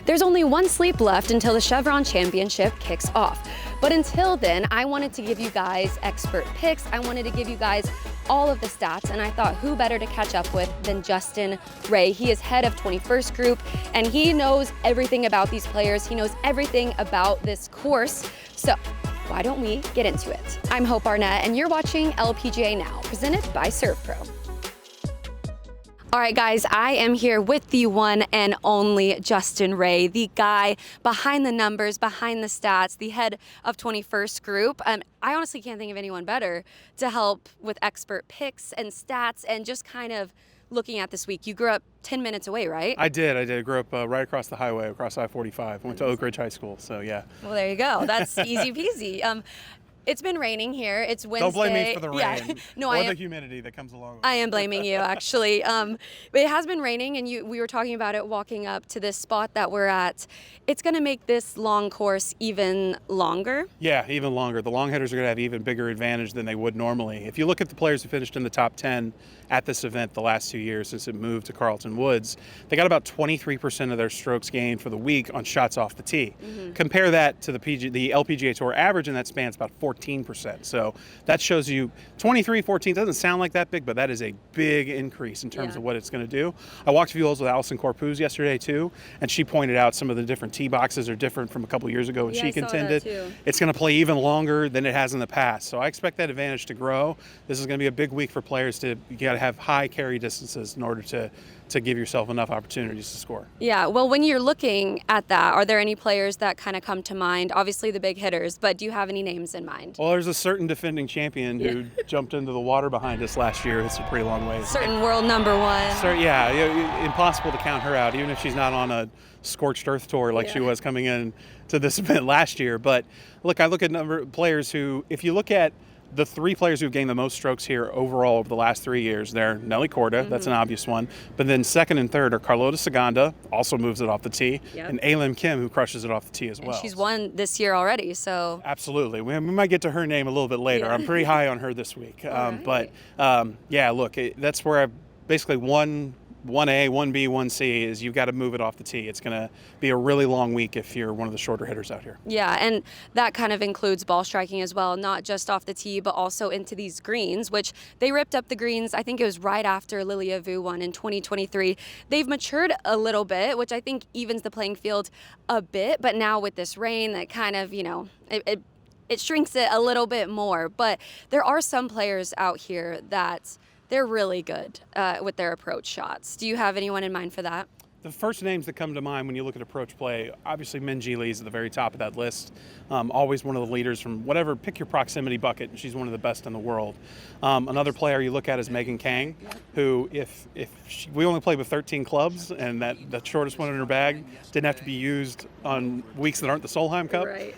There's only one sleep left until the Chevron Championship kicks off. But until then, I wanted to give you guys expert picks. I wanted to give you guys all of the stats, and I thought who better to catch up with than Justin Ray. He is head of 21st Group, and he knows everything about these players. He knows everything about this course. So why don't we get into it? I'm Hope Arnett, and you're watching LPGA Now, presented by Serve Pro. All right, guys, I am here with the one and only Justin Ray, the guy behind the numbers, behind the stats, the head of 21st Group. I honestly can't think of anyone better to help with expert picks and stats and just kind of looking at this week. You grew up 10 minutes away, right? I did. I grew up right across the highway, across I-45. Went to Oak Ridge High School, so yeah. Well, there you go. That's easy peasy. It's been raining here. It's Wednesday. Don't blame me for the rain no, or the humidity that comes along with it. I am blaming you, actually. But it has been raining, and we were talking about it walking up to this spot that we're at. It's going to make this long course even longer. Yeah, even longer. The long hitters are going to have even bigger advantage than they would normally. If you look at the players who finished in the top 10 at this event the last 2 years since it moved to Carlton Woods, they got about 23% of their strokes gained for the week on shots off the tee. Mm-hmm. Compare that to the LPGA Tour average, and that spans about 14%. So that shows you 23, 14 doesn't sound like that big, but that is a big increase in terms of what it's going to do. I walked a few holes with Allison Corpuz yesterday too, and she pointed out some of the different tee boxes are different from a couple years ago when she contended. It's going to play even longer than it has in the past. So I expect that advantage to grow. This is going to be a big week for players you got to have high carry distances in order to give yourself enough opportunities to score. Yeah, well, when you're looking at that, are there any players that kind of come to mind? Obviously the big hitters, but do you have any names in mind? Well, there's a certain defending champion who jumped into the water behind us last year. It's a pretty long way. Certain world number one. Impossible to count her out, even if she's not on a scorched earth tour like she was coming in to this event last year. But look, I look at number of players who, if you look at the three players who've gained the most strokes here overall over the last 3 years, they're Nelly Korda, that's an obvious one. But then second and third are Carlota Saganda, also moves it off the tee, and Alim Kim, who crushes it off the tee as well. And she's won this year already, so. Absolutely. We might get to her name a little bit later. I'm pretty high on her this week. But look, that's where I basically 1A, 1B, 1C is you've got to move it off the tee. It's going to be a really long week if you're one of the shorter hitters out here. Yeah, and that kind of includes ball striking as well, not just off the tee, but also into these greens, which they ripped up the greens. I think it was right after Lilia Vu won in 2023. They've matured a little bit, which I think evens the playing field a bit, but now with this rain, that kind of, it shrinks it a little bit more. But there are some players out here that they're really good with their approach shots. Do you have anyone in mind for that? The first names that come to mind when you look at approach play, obviously Minjee Lee's at the very top of that list. Always one of the leaders from whatever, pick your proximity bucket, and she's one of the best in the world. Another player you look at is Megan Kang, who we only played with 13 clubs, and that shortest one in her bag didn't have to be used on weeks that aren't the Solheim Cup. Right.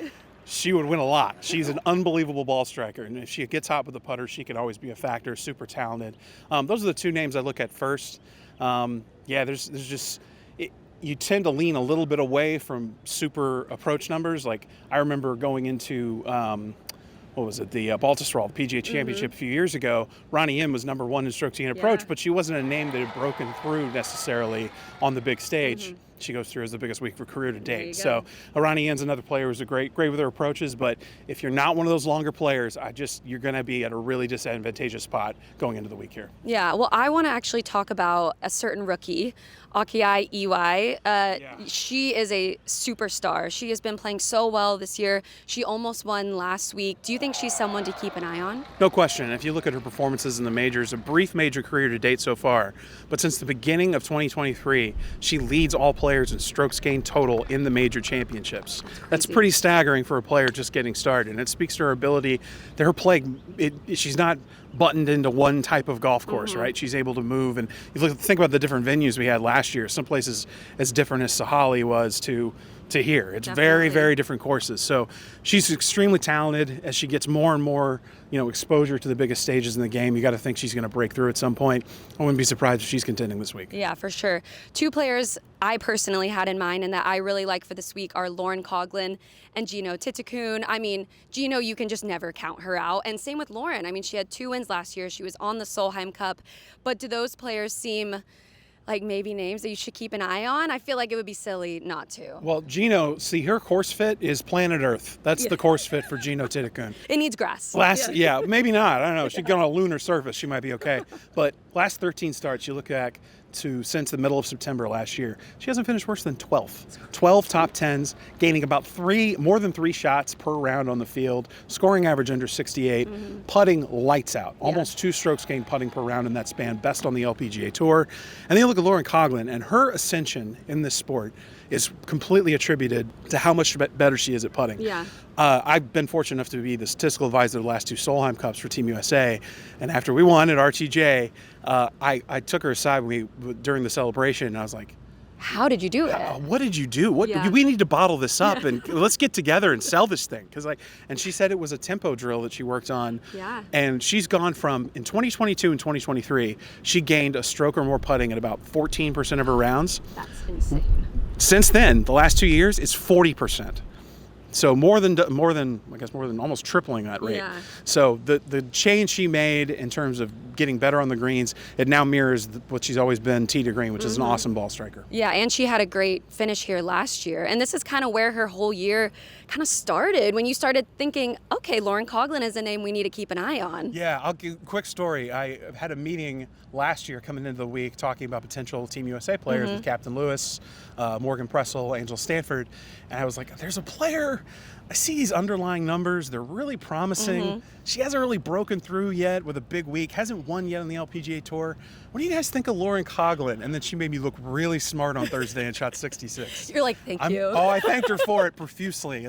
She would win a lot. She's an unbelievable ball striker, and if she gets hot with the putter, she can always be a factor. Super talented. Those are the two names I look at first. There's just you tend to lean a little bit away from super approach numbers. Like I remember going into the Baltusrol, the PGA Championship a few years ago. Ronnie Im was number one in strokes gained approach, but she wasn't a name that had broken through necessarily on the big stage. She goes through as the biggest week of her career to date. So Ronnie Im's another player who's great with her approaches, but if you're not one of those longer players, you're going to be at a really disadvantageous spot going into the week here. Yeah, well, I want to actually talk about a certain rookie, Akiai Iwai. She is a superstar. She has been playing so well this year. She almost won last week. Do you think she's someone to keep an eye on? No question. If you look at her performances in the majors, a brief major career to date so far, but since the beginning of 2023, she leads all players in strokes gained total in the major championships. That's pretty staggering for a player just getting started, and it speaks to her ability. Her play, she's not buttoned into one type of golf course, right? She's able to move, and you think about the different venues we had last year. Some places as different as Sahali was to here. It's very, very different courses. So she's extremely talented. As she gets more and more, exposure to the biggest stages in the game, you got to think she's going to break through at some point. I wouldn't be surprised if she's contending this week. Yeah, for sure. Two players I personally had in mind and that I really like for this week are Lauren Coughlin and Gino Titicun. I mean, Gino, you can just never count her out. And same with Lauren. I mean, she had 2 wins last year. She was on the Solheim Cup. But do those players seem like maybe names that you should keep an eye on? I feel like it would be silly not to. Well, Gino, see, her course fit is planet Earth. That's the course fit for Gino Titicun. It needs grass. Yeah, maybe not. I don't know. She'd go on a lunar surface. She might be okay. But last 13 starts, you look back to since the middle of September last year, she hasn't finished worse than 12th. 12 top 10s, gaining about more than 3 shots per round on the field, scoring average under 68, putting lights out, almost 2 strokes gained putting per round in that span, best on the LPGA Tour. And then you look at Lauren Coughlin, and her ascension in this sport is completely attributed to how much better she is at putting. Yeah. I've been fortunate enough to be the statistical advisor of the last 2 Solheim Cups for Team USA, and after we won at RTJ, I took her aside during the celebration, and I was like, how did you do it? What did you do? Yeah. We need to bottle this up and let's get together and sell this thing. And she said it was a tempo drill that she worked on. Yeah. And she's gone from, in 2022 and 2023, she gained a stroke or more putting at about 14% of her rounds. That's insane. Since then, the last 2 years, it's 40%. So more than almost tripling that rate. Yeah. So the change she made in terms of getting better on the greens, it now mirrors what she's always been, tee to green, which is an awesome ball striker. Yeah, and she had a great finish here last year. And this is kind of where her whole year kind of started, when you started thinking, okay, Lauren Coughlin is a name we need to keep an eye on. Yeah, I'll give a quick story. I had a meeting last year coming into the week talking about potential Team USA players with Captain Lewis, Morgan Pressel, Angel Stanford, and I was like, there's a player, I see these underlying numbers, they're really promising. She hasn't really broken through yet with a big week, hasn't won yet on the LPGA Tour. What do you guys think of Lauren Coughlin? And then she made me look really smart on Thursday and shot 66. You're like, thank you. Oh, I thanked her for it profusely.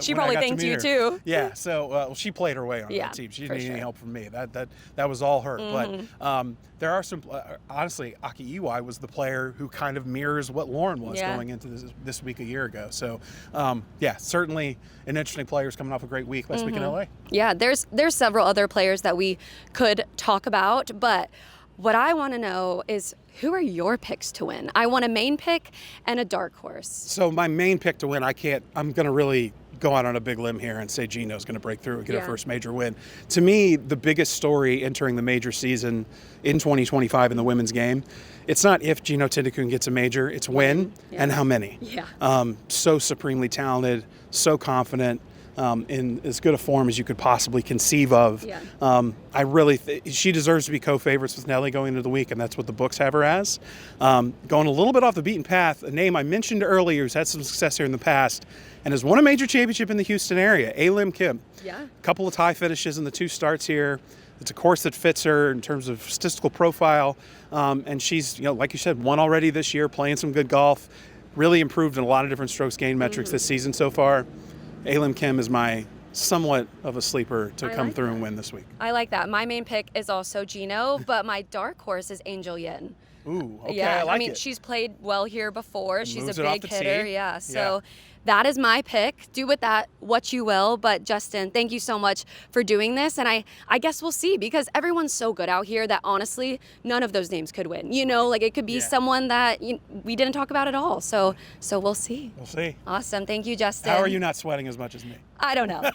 She probably thanked you too. Yeah, so she played her way on that team. She didn't need any help from me. That was all her. But there are some, honestly, Aki Iwai was the player who kind of mirrors what Lauren was going into this week a year ago. So, certainly an interesting player who's coming off a great week last week in LA. Yeah, there's several other players that we could talk about, but what I want to know is, who are your picks to win? I want a main pick and a dark horse. So my main pick to win, I'm going to really go out on a big limb here and say Gino's going to break through and get her first major win. To me, the biggest story entering the major season in 2025 in the women's game, it's not if Gino Titicun gets a major, it's when and how many. Yeah. So supremely talented, so confident, in as good a form as you could possibly conceive of. Yeah. I really she deserves to be co-favorites with Nelly going into the week, and that's what the books have her as. Going a little bit off the beaten path, a name I mentioned earlier who's had some success here in the past and has won a major championship in the Houston area, Lim Kim. Yeah. A couple of tie finishes in the 2 starts here. It's a course that fits her in terms of statistical profile, and she's, like you said, won already this year, playing some good golf, really improved in a lot of different strokes gained metrics this season so far. Lim Kim is my somewhat of a sleeper to come through and win this week. I like that. My main pick is also Gino, but my dark horse is Angel Yin. Ooh, okay, Yeah, I mean, she's played well here before. She's Moves a it off big the hitter. tee. Yeah, so that is my pick. Do with that what you will. But Justin, thank you so much for doing this. And I guess we'll see, because everyone's so good out here that honestly, none of those names could win. Like it could be someone that we didn't talk about at all. So we'll see. We'll see. Awesome. Thank you, Justin. How are you not sweating as much as me? I don't know.